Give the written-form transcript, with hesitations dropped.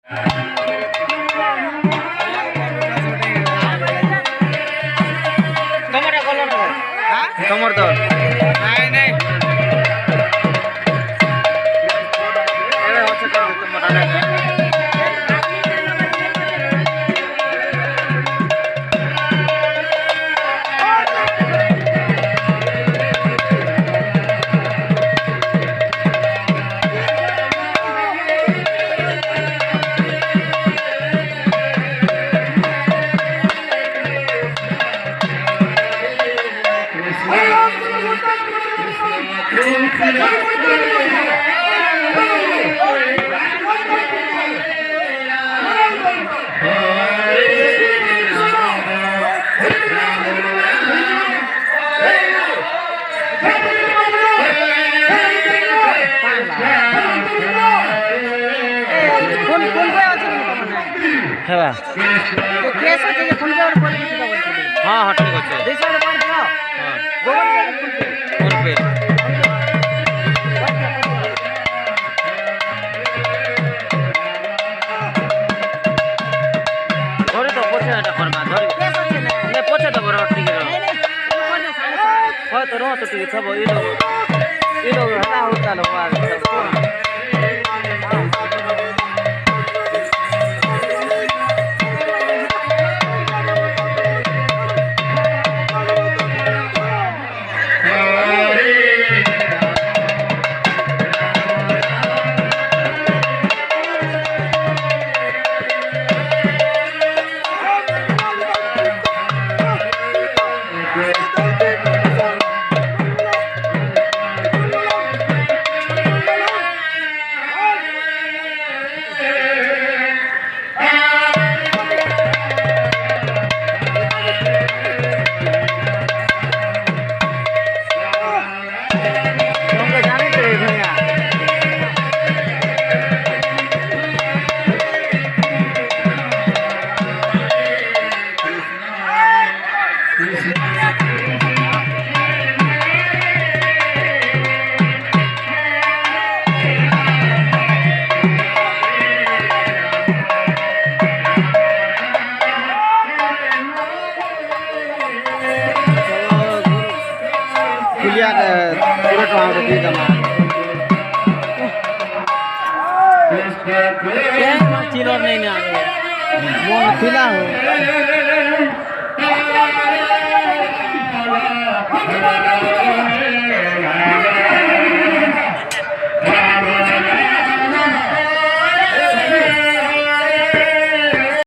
ତମଟା କଲ ନା ତମର ତ ନାଇଁ ନାଇଁ ଏବେ ଅଛି ତମଟା ନାଇଁ हेबा तो केस আছে যে ফোন পে আর করে দিতে বলছিলি হ্যাঁ হ্যাঁ ঠিক আছে 200 টাকা করে দাও হ্যাঁ গুগল পে ফোন পে ধরে তো পছে এটা করবা ধরে কেস আছে না নে পছে তো বড় ঠিক আছে নাই নাই হয় তো রহ তো ঠিক আছে ये लोग हटा होता लो पुलिया पूरा टमाटर दी दमा क्या चिलोर नहीं ना वो खिला हो